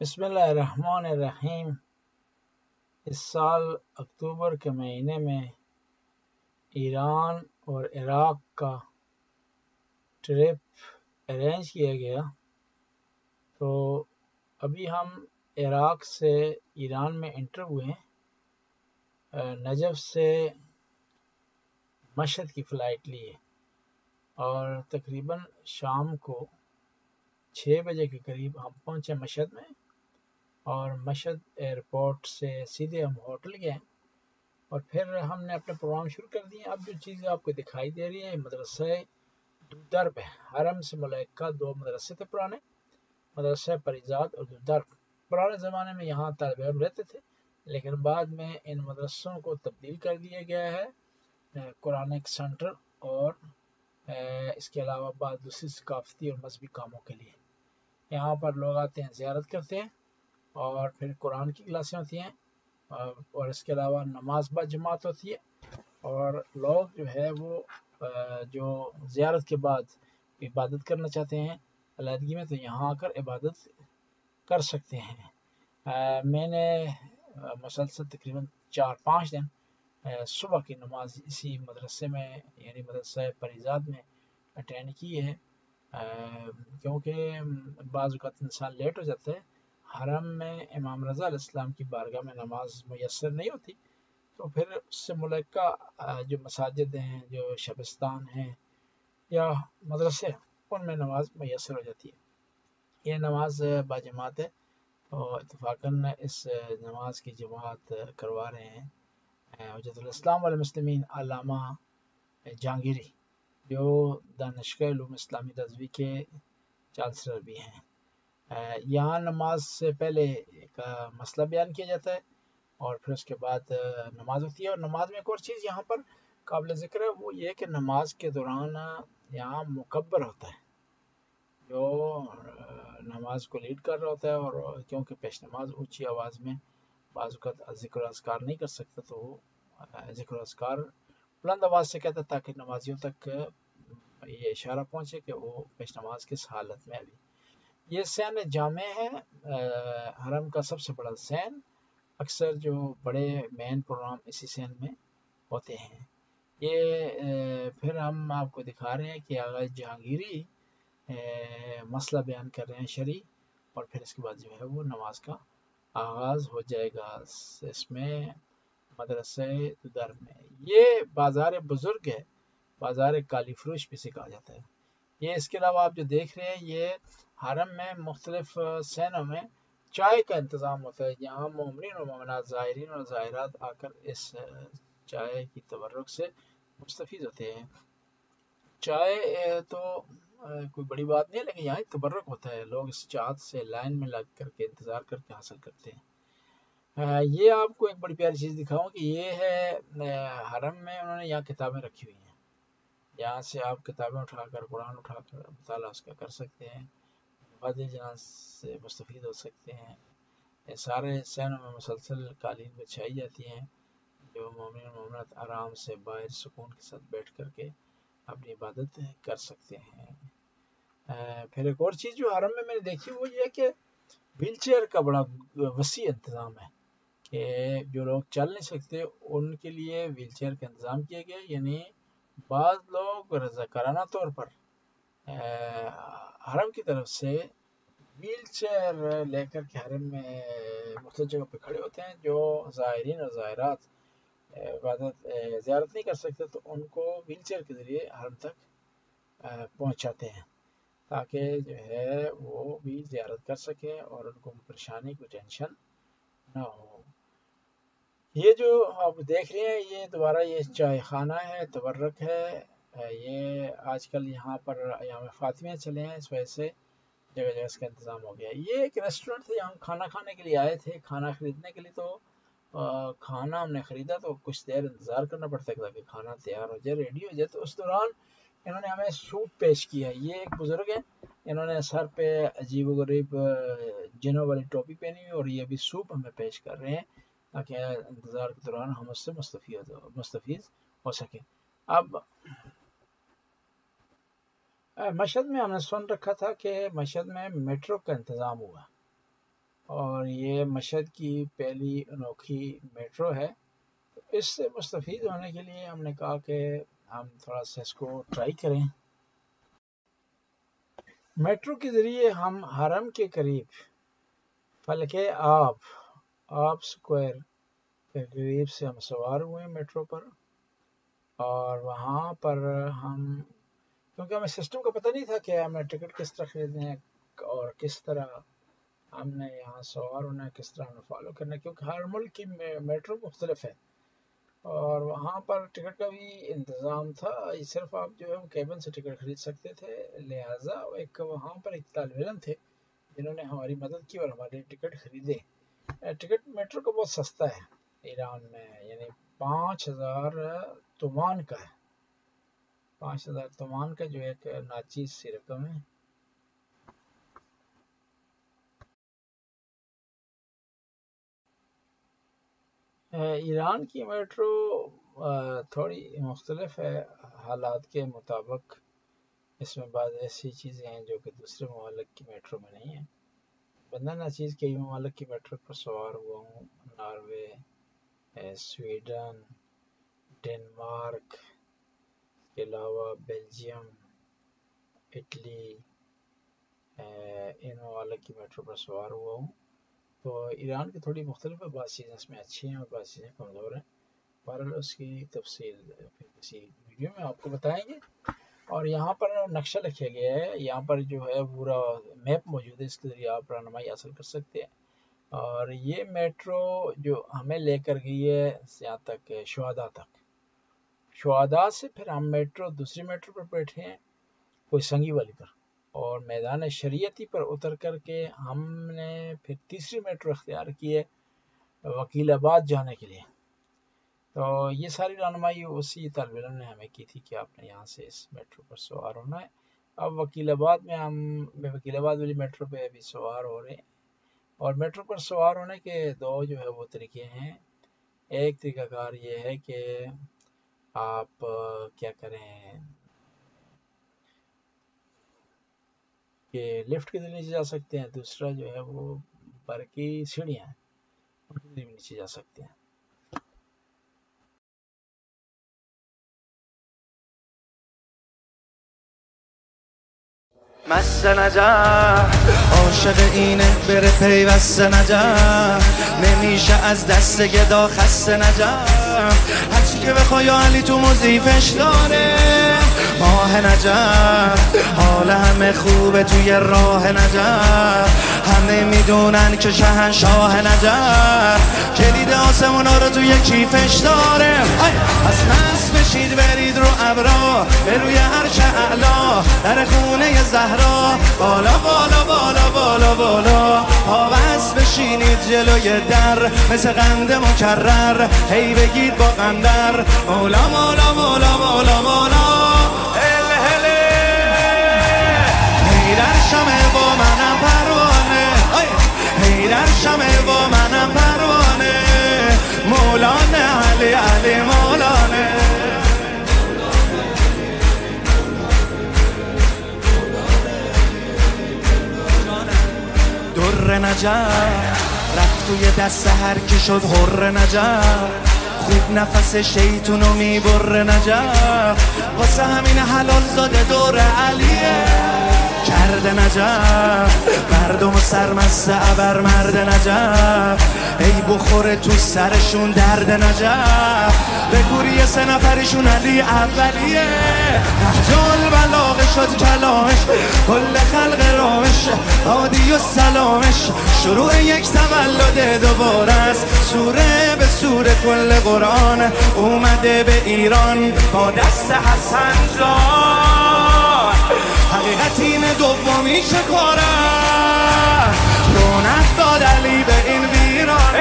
بسم اللہ الرحمن الرحیم۔ اس سال اکتوبر کے مہینے میں ایران اور عراق کا ٹرپ ارینج کیا گیا، تو ابھی ہم عراق سے ایران میں انٹر ہوئے ہیں۔ نجف سے مشہد کی فلائٹ لیے اور تقریباً شام کو 6 بجے کے قریب ہم پہنچے مشہد میں، اور مشہد ایئرپورٹ سے سیدھے ہم ہوٹل گئے اور پھر ہم نے اپنے پروگرام شروع کر دیے۔ اب جو چیزیں آپ کو دکھائی دے رہی ہیں مدرسہ دودرب ہے۔ حرم سے ملکہ 2 مدرسے تھے پرانے، مدرسہ پریزاد اور دودرب۔ پرانے زمانے میں یہاں طالب علم رہتے تھے، لیکن بعد میں ان مدرسوں کو تبدیل کر دیا گیا ہے قرآنک سینٹر اور اس کے علاوہ بعض دوسری ثقافتی اور مذہبی کاموں کے لیے۔ یہاں پر لوگ آتے ہیں، زیارت کرتے ہیں، اور پھر قرآن کی کلاسیں ہوتی ہیں، اور اس کے علاوہ نماز با جماعت ہوتی ہے، اور لوگ جو ہے وہ جو زیارت کے بعد عبادت کرنا چاہتے ہیں علیحدگی میں، تو یہاں آ کر عبادت کر سکتے ہیں۔ میں نے مسلسل تقریباً 4-5 دن صبح کی نماز اسی مدرسے میں یعنی مدرسہ پریزاد میں اٹینڈ کی ہے، کیونکہ بعض اوقات انسان لیٹ ہو جاتا ہے۔ حرم میں امام رضا علیہ السلام کی بارگاہ میں نماز میسر نہیں ہوتی، تو پھر اس سے ملکہ جو مساجد ہیں، جو شبستان ہیں یا مدرسے، ان میں نماز میسر ہو جاتی ہے۔ یہ نماز باجماعت ہے، اور اتفاقاً اس نماز کی جماعت کروا رہے ہیں حجت الاسلام والمسلمین علامہ جہانگیری، جو دانشگاہ علوم اسلامی رضوی کے چانسلر بھی ہیں۔ یہاں نماز سے پہلے ایک مسئلہ بیان کیا جاتا ہے، اور پھر اس کے بعد نماز ہوتی ہے۔ اور نماز میں ایک اور چیز یہاں پر قابل ذکر ہے، وہ یہ کہ نماز کے دوران یہاں مکبر ہوتا ہے، جو نماز کو لیڈ کر رہا ہوتا ہے، اور کیونکہ پیش نماز اونچی آواز میں بعض اوقات ذکر و اذکار نہیں کر سکتا، تو وہ ذکر و اذکار بلند آواز سے کہتا ہے تاکہ نمازیوں تک یہ اشارہ پہنچے کہ وہ پیش نماز کس حالت میں ابھی۔ یہ سین جامع ہے، حرم کا سب سے بڑا سین۔ اکثر جو بڑے مین پروگرام اسی سین میں ہوتے ہیں۔ یہ پھر ہم آپ کو دکھا رہے ہیں کہ آغا جہانگیری مسئلہ بیان کر رہے ہیں شرعی، اور پھر اس کے بعد جو ہے وہ نماز کا آغاز ہو جائے گا اس میں مدرسہ دودرب میں۔ یہ بازار بزرگ ہے، بازار کالی فروش بھی سے کہا جاتا ہے۔ یہ اس کے علاوہ آپ جو دیکھ رہے ہیں، یہ حرم میں مختلف سینوں میں چائے کا انتظام ہوتا ہے، جہاں مومنین و مومنات، زائرین اور زائرات آ کر اس چائے کی تبرک سے مستفید ہوتے ہیں۔ چائے تو کوئی بڑی بات نہیں ہے، لیکن یہاں تبرک ہوتا ہے، لوگ اس چاہت سے لائن میں لگ کر کے انتظار کر کے حاصل کرتے ہیں۔ یہ آپ کو ایک بڑی پیاری چیز دکھاؤں کہ یہ ہے حرم میں انہوں نے یہاں کتابیں رکھی ہوئی ہیں، یہاں سے آپ کتابیں اٹھا کر، قرآن اٹھا کر مطالعہ اس کا کر سکتے ہیں، وادی جناز سے مستفید ہو سکتے ہیں۔ سارے سینوں میں مسلسل قالین بچھائی جاتی ہیں، جو مومن و مومنات آرام سے باہر سکون کے ساتھ بیٹھ کر کے اپنی عبادت کر سکتے ہیں۔ پھر ایک اور چیز جو حرم میں میں نے دیکھی وہ یہ کہ ویل چیئر کا بڑا وسیع انتظام ہے، کہ جو لوگ چل نہیں سکتے ان کے لیے ویل چیئر کا انتظام کیا گیا، یعنی بعض لوگ رضاکارانہ طور پر حرم کی طرف سے ویل چیئر لے کر کے حرم میں مختلف جگہ پہ کھڑے ہوتے ہیں، جو زائرین اور زائرات زیارت نہیں کر سکتے تو ان کو ویل چیئر کے ذریعے حرم تک پہنچاتے ہیں، تاکہ جو ہے وہ بھی زیارت کر سکیں اور ان کو پریشانی کوئی ٹینشن نہ ہو۔ یہ جو آپ دیکھ رہے ہیں، یہ دوبارہ یہ چائے خانہ ہے، تبرک ہے۔ یہ آج کل یہاں پر ایام فاطمیہ چلے ہیں، اس وجہ سے جگہ جگہ اس کا انتظام ہو گیا۔ یہ ایک ریسٹورنٹ تھا، یہاں کھانا کھانے کے لیے آئے تھے، کھانا خریدنے کے لیے، تو کھانا ہم نے خریدا تو کچھ دیر انتظار کرنا پڑتا ہے تاکہ کھانا تیار ہو جائے، ریڈی ہو جائے۔ تو اس دوران انہوں نے ہمیں سوپ پیش کیا۔ یہ ایک بزرگ ہیں، انہوں نے سر پہ عجیب و غریب جنوں والی ٹوپی پہنی ہوئی، اور یہ بھی سوپ ہمیں پیش کر رہے ہیں تاکہ انتظار کے دوران ہم اس سے مستفید ہو سکیں۔ اب مشہد میں ہم نے سن رکھا تھا کہ مشہد میں میٹرو کا انتظام ہوا، اور یہ مشہد کی پہلی انوکھی میٹرو ہے. اس سے مستفید ہونے کے لیے ہم نے کہا کہ ہم تھوڑا سا اس کو ٹرائی کریں. میٹرو کے ذریعے ہم حرم کے قریب فلکے آب سکوائر کے قریب سے ہم سوار ہوئے میٹرو پر. اور وہاں پر کیونکہ ہمیں سسٹم کا پتہ نہیں تھا کہ ہمیں ٹکٹ کس طرح خریدنے ہیں اور کس طرح ہم نے یہاں سوار ہونا ہے، کس طرح ہمیں فالو کرنا ہے، کیونکہ ہر ملک کی میٹرو مختلف ہے. اور وہاں پر ٹکٹ کا بھی انتظام تھا، صرف آپ جو ہے کیبن سے ٹکٹ خرید سکتے تھے. لہٰذا وہاں پر ایک طالب علم تھے جنہوں نے ہماری مدد کی اور ہمارے ٹکٹ خریدے. ٹکٹ میٹرو کا بہت سستا ہے ایران میں، یعنی 5000 تومان کا ہے. 5000 تومان کا جو ایک ناچیز سی رقم ہے. ایران کی میٹرو تھوڑی مختلف ہے حالات کے مطابق. اس میں بعض ایسی چیزیں ہیں جو کہ دوسرے ممالک کی میٹرو میں نہیں ہیں. بندہ ناچیز کئی ممالک کی میٹرو پر سوار ہوا ہوں، ناروے، سویڈن، ڈنمارک، اس کے علاوہ بیلجیم، اٹلی، ان ممالک کی میٹرو پر سوار ہوا ہوں. تو ایران کی تھوڑی مختلف ہے، بعض چیزیں اس میں اچھی ہیں اور بعض چیزیں کمزور ہیں. بہرحال اس کی تفصیل پھر کسی ویڈیو میں آپ کو بتائیں گے. اور یہاں پر نقشہ لکھا گیا ہے، یہاں پر جو ہے پورا میپ موجود ہے، اس کے ذریعے آپ رہنمائی حاصل کر سکتے ہیں. اور یہ میٹرو جو ہمیں لے کر گئی ہے یہاں تک شہداء تک. شہداء سے پھر ہم دوسری میٹرو پر بیٹھے ہیں، کوئی سنگی والی پر، اور میدان شریعتی پر اتر کر کے ہم نے پھر تیسری میٹرو اختیار کی ہے وکیل آباد جانے کے لیے. تو یہ ساری رہنمائی اسی طالب علم نے ہمیں کی تھی کہ آپ نے یہاں سے اس میٹرو پر سوار ہونا ہے. اب وکیل آباد میں ہم وکیل آباد والی میٹرو پہ ابھی سوار ہو رہے ہیں. اور میٹرو پر سوار ہونے کے دو جو ہے وہ طریقے ہیں. ایک طریقہ کار یہ ہے کہ آپ کیا کریں کہ لفٹ کے ذریعے نیچے جا سکتے ہیں. دوسرا جو ہے وہ برقی سیڑھیاں ہیں، ان کے ذریعے بھی نیچے جا سکتے ہیں. مست نجف عاشق اینه بره پیوسته نجف نمیشه از دست گدا خسته نجف هرچی که بخوای علی تو مضیفش داره ماه نجف حال همه خوبه توی راه نجف همه میدونن که شهنشاه نجف کلید آسمونا رو توی کیفش داره. پس مست بشید برید رو ابرا به روی عرش اعلا در خونه زهرا بالا بالا بالا بالا بالا پابست بشینید جلوی در مثل قند مکرر هی بگید با قندر مولا مولا مولا مولا مولا هل هله هی در شمه با منم پروانه هی در شمه با منم پروانه مولانه علی علی مولانه در نجف رفت توی دست هر کی شد حر نجف خوب نفس شیطونو میبره نجف واسه همین حلال زاده دور علیه کرده نجف مردم و سرمست ابر مرد نجف ای بخوره تو سرشون درد نجف بگوری سه نفرشون علی اولیه نهجال بلاغه شد کلامش کل خلق رامش عادی و سلامش شروع یک تولد دوباره است سوره به سوره کل قرآن اومده به ایران با دست حسن جان حقیقت اینه دومی چه کاره رونق داد علی به این ویران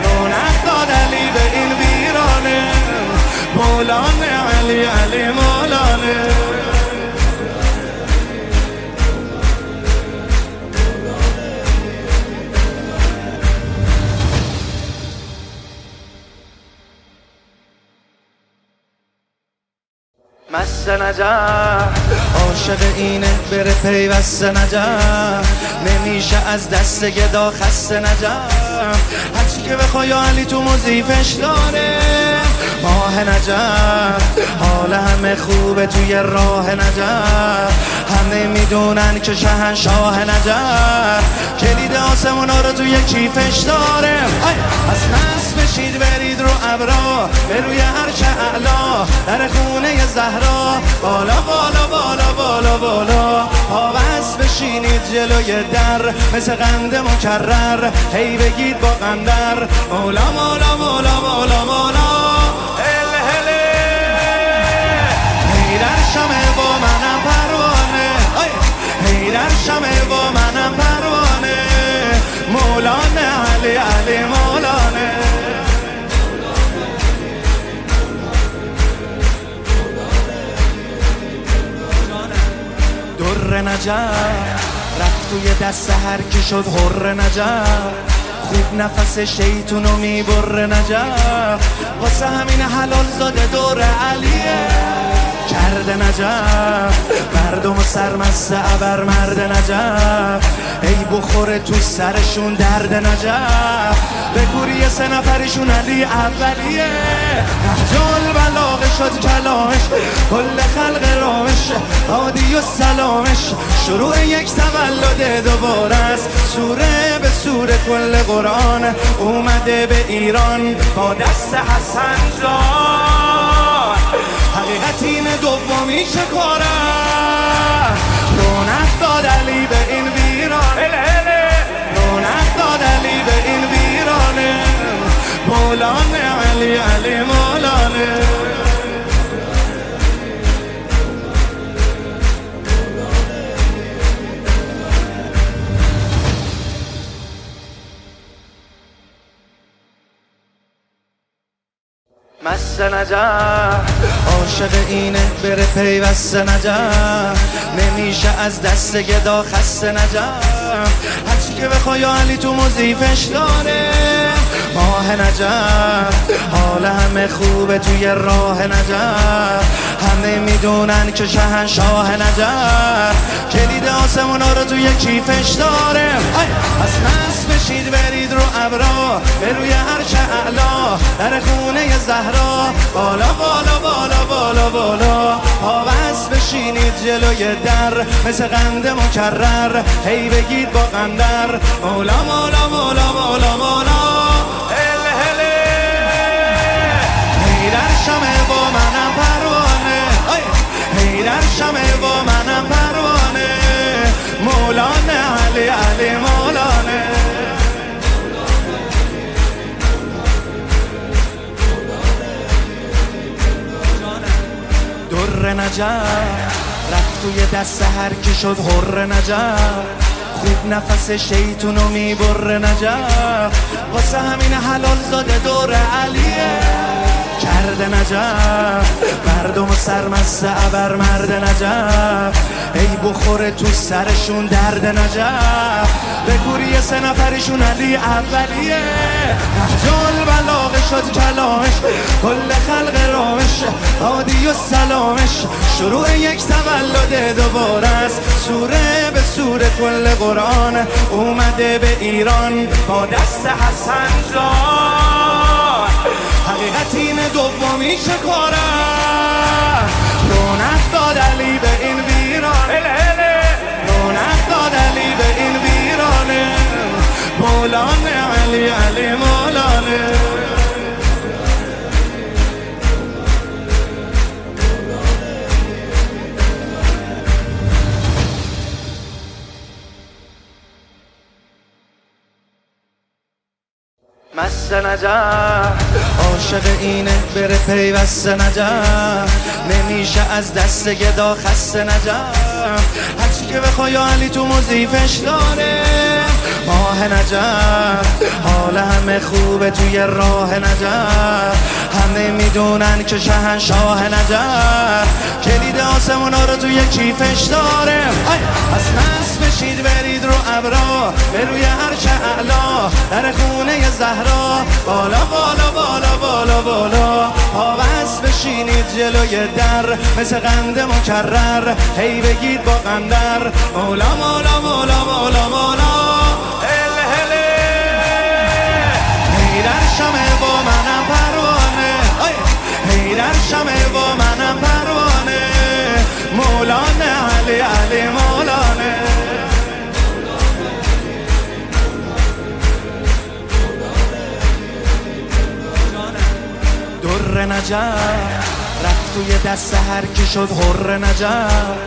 رونق داد علی به این ویرانه مولانه علی علی مولانه مست نجف عاشق اینه بره پیوسته نجف نمیشه از دست گدا خسته نجف هرچی که بخوای علی تو مضیفش داره ماه نجف حال همه خوبه توی راه نجف همه میدونن که شهنشاه نجف کلید آسمونا رو توی کیفش داره از نصب بشید برید رو ابرا به روی عرش اعلا در خونه زهرا بالا بالا بالا بالا بالا پابست بشینید جلوی در مثل قند مکرر هی بگید با قندر مولا مولا مولا مولا مولا در شمه با منم پروانه هی در شمه با منم پروانه مولانه علی علی مولانه در نجف رفت توی دست هر کی شد حر نجف خوب نفس شیطونو میبره نجف واسه همین حلال زاده دور علیه کرده نجف مردم سرمست ابر مرد نجف ای بخوره تو سرشون درد نجف به گوری 3 نفرشون علی اولیه نهجال بلاغه شد کلامش کل خلق رامش عادی و سلامش شروع یک تولد دوباره است سوره به سوره کل قرآن اومده به ایران با دست حسن جان حقیقت اینه دومی چه کاره رونق داد علی به این ویران رونق داد علی به این ویرانه مولانه علی علی مولانه مست نجف عاشق اینه بره پیوسته نجف نمیشه از دست گدا خسته نجف هرچی که بخوای علی تو مضیفش داره ماه نجف حال همه خوبه توی راه نجف همه میدونن که شهنشاه نجف کلید آسمونا رو توی کیفش داره از نصب بشید برید رو ابرا به روی عرش اعلا در خونه زهرا بالا بالا بالا بالا بالا پابست بشینید جلوی در مثل قند مکرر هی بگید با قندر مولا مولا مولا مولا مولا هی در شمه با منم پروانه هی در شمه با منم پروانه مولانه علی علی مولانه در نجف رفت توی دست هر کی شد حر نجف خوب نفس شیطونو میبره نجف واسه همین حلال زاده دور علیه کرده نجف مردم سرمست ابر مرد نجف ای بخوره تو سرشون درد نجف به گوری 3 نفرشون علی اولیه نهجال بلاغه شد کلامش کل خلق رامش عادی و سلامش شروع یک تولد دوباره است سوره به سوره کل قرآن اومده به ایران با دست حسن جان حقیقت اینه دومی چه کاره رونق داد علی به این ویران رونق داد علی به این ویرانه مولانه علی علی مولانه مست نجف عاشق اینه بره پیوسته نجف نمیشه از دست گدا خسته نجف هرچی که بخوای علی تو مضیفش داره ماه نجف حال همه خوبه توی راه نجف همه میدونن که شهنشاه نجف کلید آسمونا رو توی کیفش داره از نصب بشید برید رو ابرا به روی عرش اعلا در خونه زهرا بالا بالا بالا بالا بالا پابست بشینید جلوی در مثل قند مکرر هی بگید با قندر مولا مولا مولا مولا مولا هیدر شمه با منم پروانه هیدر شمه با منم پروانه مولانه علی علی مولانه در نجف رفت توی دست هر کی شد حر نجف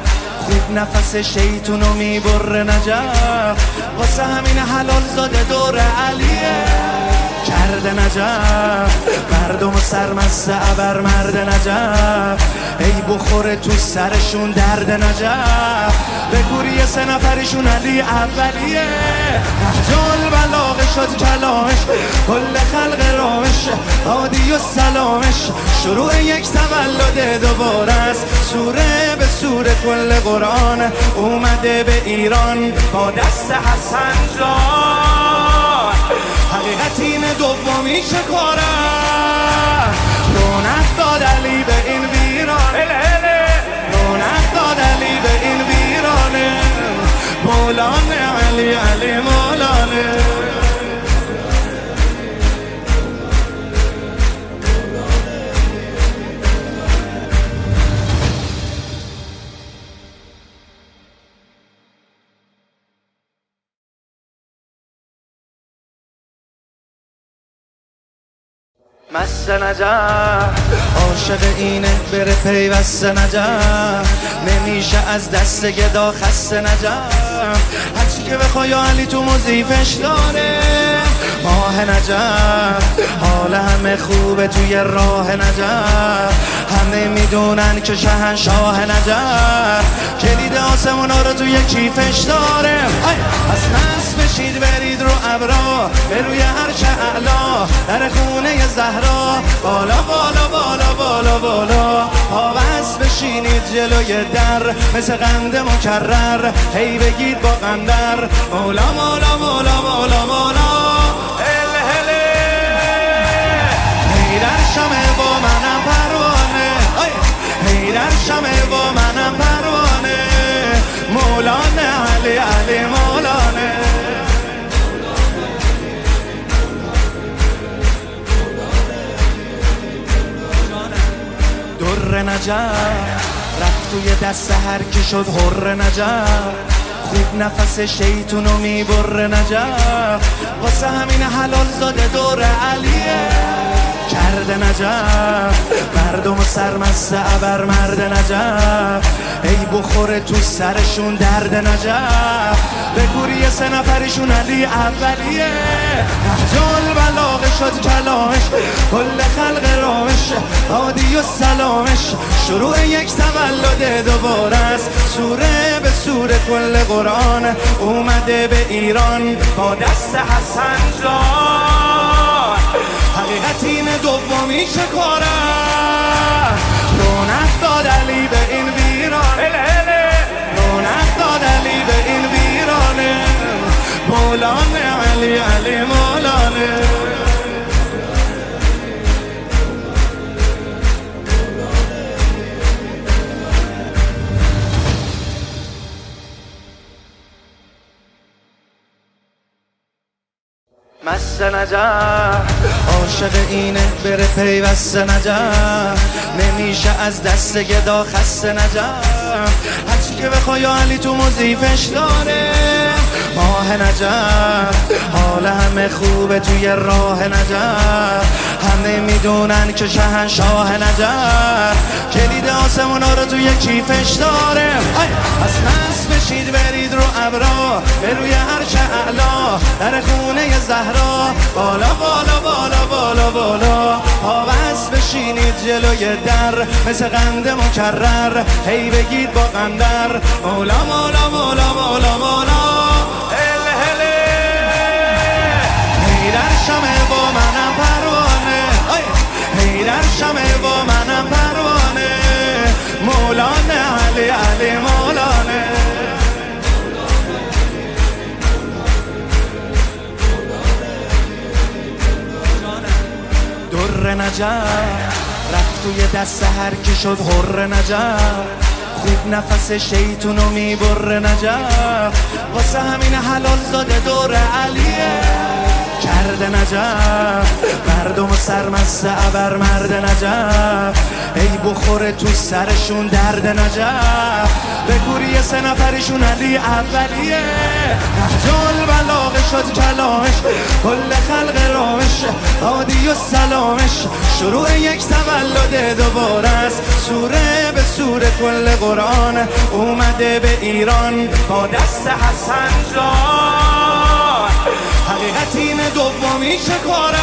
خوب نفس شیطونو میبره نجف واسه همین حلال زاده دور علیه کرده نجف مردم سرمسته ابر مرد نجف ای بخوره تو سرشون درد نجف بگوری 3 نفرشون علی اولیه نهج بلاغه شد کلامش کل خلق رامش عادی و سلامش شروع یک تولد دوباره است سوره به سوره کل قرآن اومده به ایران با دست حسن جان حقیقت این دومی چه کاره رونق داد علی به این ویران رونق داد علی به این ویرانه مولانه علی علی مولانه مست نجف عاشق اینه بره پیوست نجف نمیشه از دست گدا خسته نجف هرچی که بخوای علی تو موزیفش داره ماه نجف حال همه خوبه توی راه نجف همه میدونن که شهنشاه نجف کلید آسمونا رو توی کیفش داره پس مست بشید برید رو ابرا به روی عرش اعلا در خونه زهرا بالا بالا بالا بالا بالا پاوست بشینید جلوی در مثل قند مکرر هی بگید با قندر مولا مولا مولا مولا مولا هیدر شمه با منم پروانه هیدر شمه با منم پروانه مولانه علی علی مولانه در نجف رفت توی دست هر کی شد حر نجف خوب نفس شیطونو میبره نجف واسه همین حلال زاده دور علیه کرده نجف مردم سرمسته ابر مرد نجف ای بخوره تو سرشون درد نجف بگوری 3 نفرشون علی اولیه نهج بلاغه شد کلامش کل خلق رامش عادی و سلامش شروع یک تولد دوباره است سوره به سوره کل قرآن اومده به ایران با دست حسن جان حقیقت این دومی چه کاره رونق داد علی به این ویران رونق داد علی به این ویرانه مولانه علی علی مولانه مست نجف عاشق اینه بره پیوست نجف نمیشه از دست گدا خسته نجف هرچی که بخوای علی تو موزیفش داره ماه نجف حال همه خوبه توی راه نجف همه میدونن که شهنشاه نجف کلید آسمونا رو توی کیفش داره پس مست بشید برید رو ابرا به روی عرش اعلا در خونه زهرا بالا بالا بالا بالا بالا پاوست بشینید جلوی در مثل قند مکرر هی بگید با قندر مولا مولا مولا مولا مولا هیدر شمه با منم پروانه هیدر شمه با منم پروانه مولانه علی علی مولانه در نجف رفت توی دست هر کی شد حر نجف، خوب نفس شیطونو میبره نجف، واسه همین حلال زاده دور علیه کرده نجف، مردم سرمست ابر مرد نجف، ای بخوره تو سرشون درد نجف، بگوری یه 3 نفرشون علی اولیه، نهجال بلاغه شد کلامش، کل خلق رامش عادی و سلامش، شروع یک تولد دوباره است، سوره به سوره کل قرآن اومده به ایران با دست حسن جان، حقیقت اینه دومی چه کاره